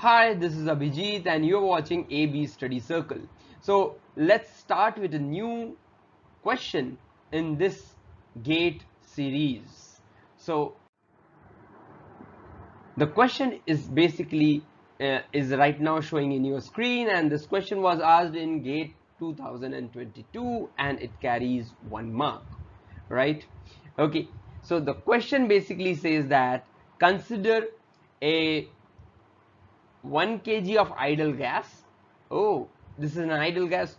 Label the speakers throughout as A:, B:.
A: Hi, this is Abhijit and you're watching AB Study Circle. So let's start with a new question in this GATE series. So the question is basically is right now showing in your screen, and this question was asked in GATE 2022 and it carries 1 mark, right? Okay, so the question basically says that consider a 1 kg of idle gas. Oh, this is an idle gas,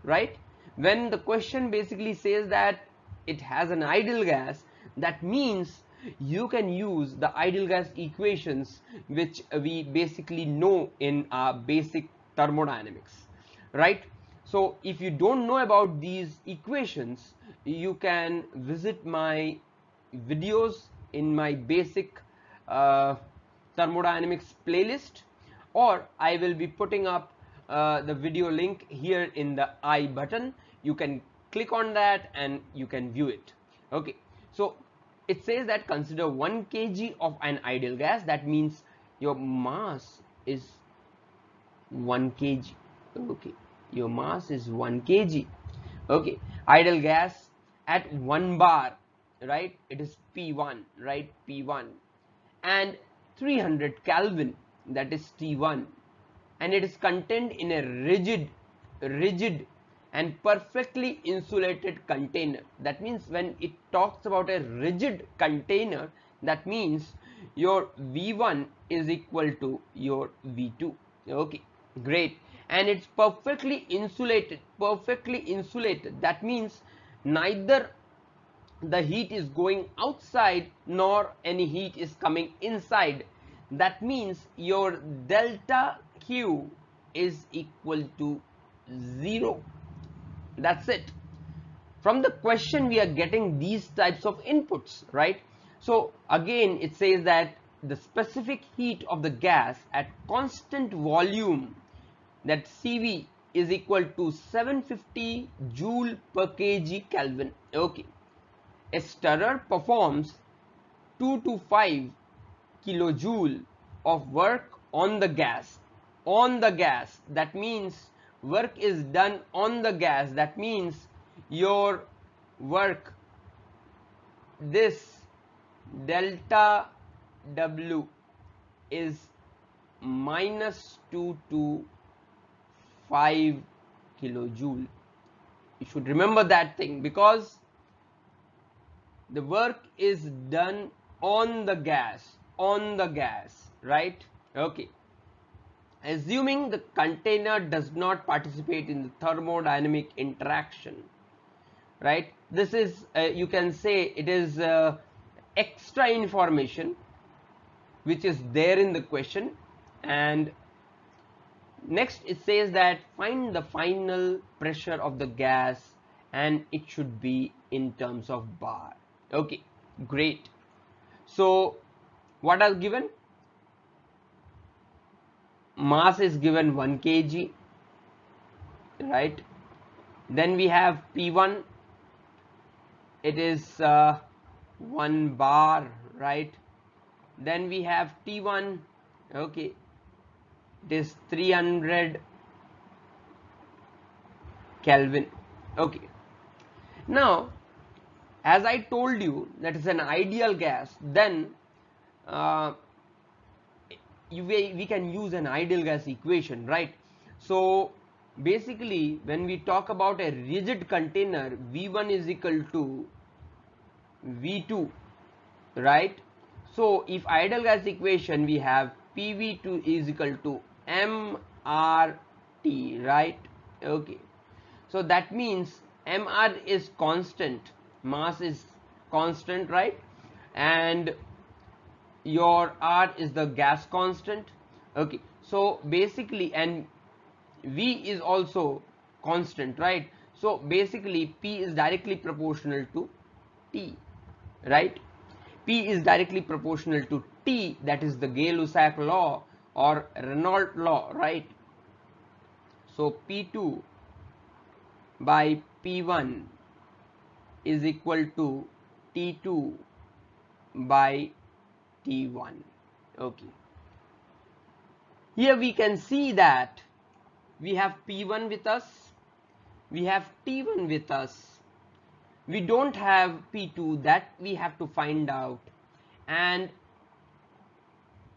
A: right? When the question basically says that it has an idle gas, that means you can use the ideal gas equations which we basically know in our basic thermodynamics, right? So if you don't know about these equations, you can visit my videos in my basic thermodynamics playlist, or I will be putting up the video link here in the I button. You can click on that and you can view it. Okay, so it says that consider 1 kg of an ideal gas. That means your mass is 1 kg. Okay, your mass is 1 kg. Okay, ideal gas at 1 bar, right? It is P1, right? P1, and 300 Kelvin, that is T1, and it is contained in a rigid and perfectly insulated container. That means when it talks about a rigid container, that means your V1 is equal to your V2. Okay, great. And it's perfectly insulated, that means neither the heat is going outside nor any heat is coming inside. That means your delta Q is equal to 0. That's it. From the question we are getting these types of inputs, right? So again it says that the specific heat of the gas at constant volume, that CV, is equal to 750 joule per kg Kelvin. Okay, a stirrer performs 2 to 5 kilojoule of work on the gas. That means work is done on the gas. That means your work, this delta W is minus 2 to 5 kilojoule. You should remember that thing, because the work is done on the gas, right? Okay, assuming the container does not participate in the thermodynamic interaction, right? This is you can say it is extra information which is there in the question. And next it says that find the final pressure of the gas, and it should be in terms of bar. Okay, great. So what are given? Mass is given 1 kg, right? Then we have P1, it is 1 bar, right? Then we have T1, okay, it is 300 Kelvin. Okay, now as I told you that is an ideal gas, then uh, we can use an ideal gas equation, right? So basically when we talk about a rigid container, V1 is equal to V2, right? So if ideal gas equation, we have PV2 is equal to MRT, right? Okay, so that means Mr is constant, mass is constant, right? And your R is the gas constant. Okay, so basically, and V is also constant, right? So basically P is directly proportional to T, right? P is directly proportional to T, that is the Gay-Lussac law or Reynolds law, right? So P2 by P1 is equal to T2 by T1. Okay, Here we can see that we have P1 with us, we have T1 with us, we don't have P2, that we have to find out, and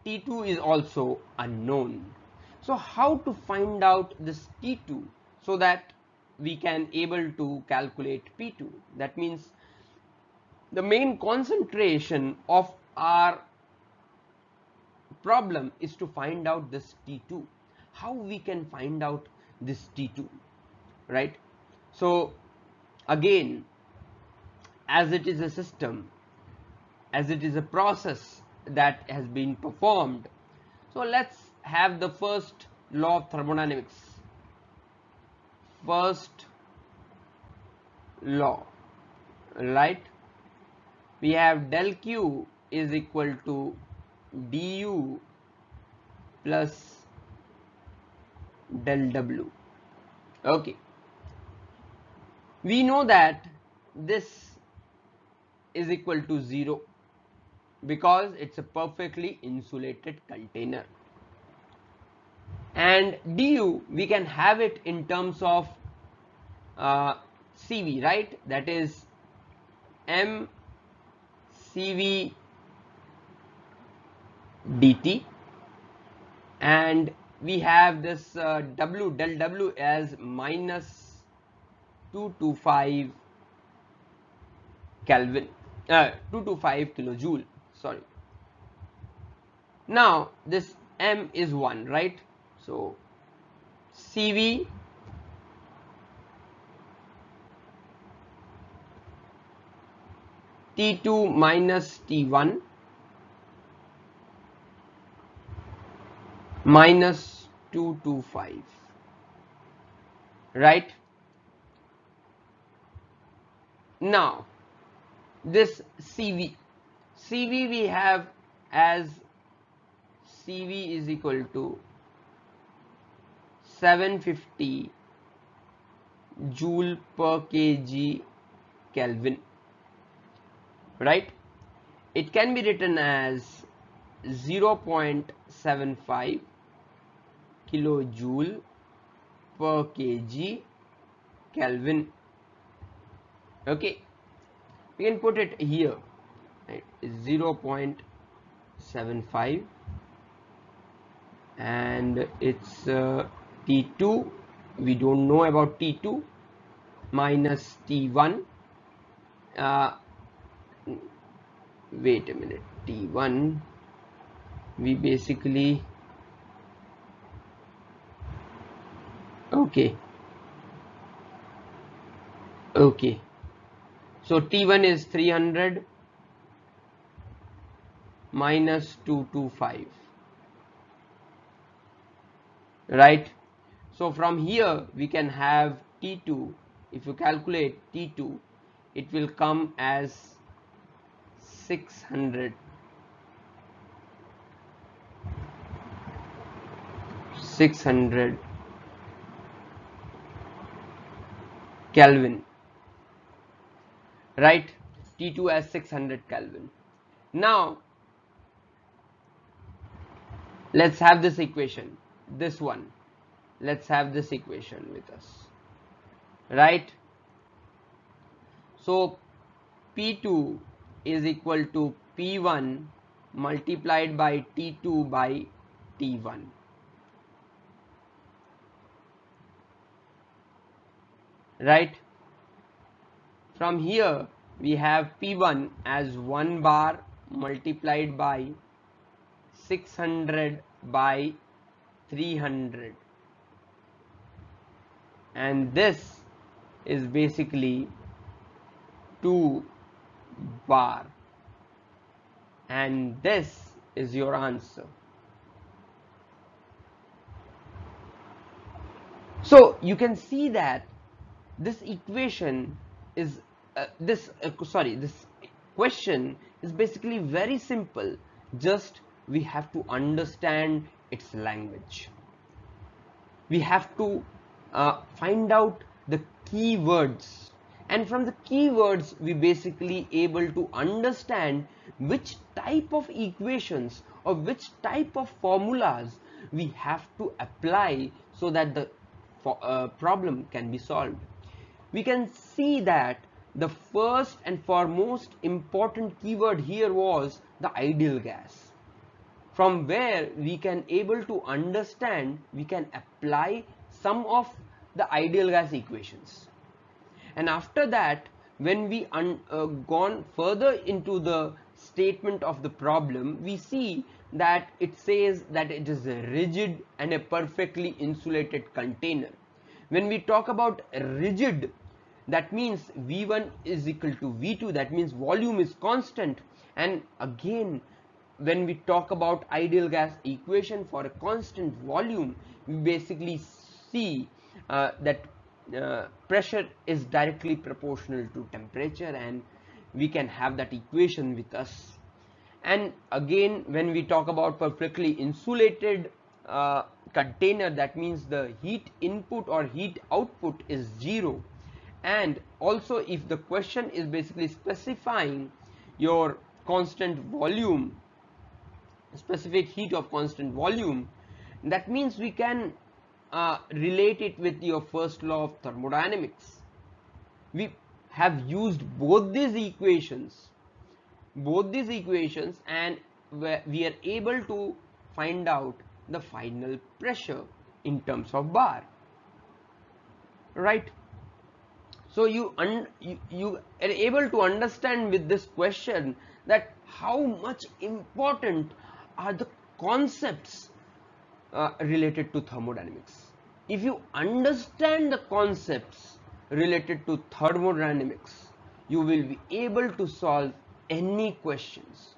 A: T2 is also unknown. So how to find out this T2 so that we can able to calculate P2? That means the main concentration of our problem is to find out this T2. How we can find out this T2, right? So again, as it is a system, as it is a process that has been performed, so let's have the first law of thermodynamics. First law, right? We have del Q is equal to du plus del W. Okay, we know that this is equal to 0 because it's a perfectly insulated container, and du we can have it in terms of CV, right? That is m CV dt, and we have this W del W as minus 225 Kelvin, 225 kilojoule, sorry. Now this m is 1, right? So CV T2 minus T1 minus 225, right? Now this CV we have as CV is equal to 750 joule per kg Kelvin, right? It can be written as 0.75 kilojoule per kg Kelvin. Okay, we can put it here, right? 0.75, and it's T2, we don't know about T2, minus T1, wait a minute, T1 we basically, okay, so T1 is 300 minus 225, right? So from here we can have T2. If you calculate T2, it will come as 600 Kelvin, right? T2 as 600 Kelvin. Now let's have this equation, this one, let's have this equation with us, right? So P2 is equal to P1 multiplied by T2 by T1, right? From here we have P1 as 1 bar multiplied by 600 by 300, and this is basically 2 bar, and this is your answer. So you can see that this equation is this question is basically very simple, just we have to understand its language. We have to find out the keywords, and from the keywords we basically able to understand which type of equations or which type of formulas we have to apply so that the problem can be solved. We can see that the first and foremost important keyword here was the ideal gas, from where we can able to understand, we can apply some of the ideal gas equations. And after that, when we gone further into the statement of the problem, we see that it says that it is a rigid and a perfectly insulated container. When we talk about rigid, that means V1 is equal to V2, that means volume is constant. And again, when we talk about ideal gas equation for a constant volume, we basically see that pressure is directly proportional to temperature, and we can have that equation with us. And again, when we talk about perfectly insulated container, that means the heat input or heat output is 0. And also, if the question is basically specifying your constant volume, specific heat of constant volume, that means we can relate it with your first law of thermodynamics. We have used both these equations, and we are able to find out the final pressure in terms of bar, right? So you are able to understand with this question that how much important are the concepts related to thermodynamics. If you understand the concepts related to thermodynamics, you will be able to solve any questions,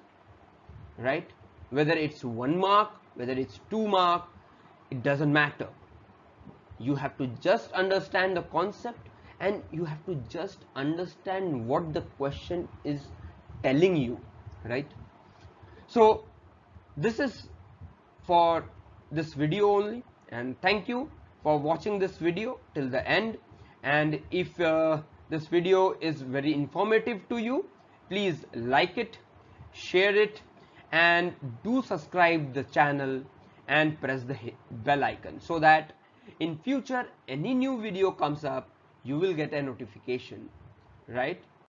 A: right? Whether it's 1 mark, whether it's 2 mark, it doesn't matter. You have to just understand the concept, and you have to just understand what the question is telling you, right? So this is for this video only, and thank you for watching this video till the end. And if this video is very informative to you, please like it, share it, and do subscribe the channel and press the bell icon, so that in future any new video comes up, you will get a notification, right?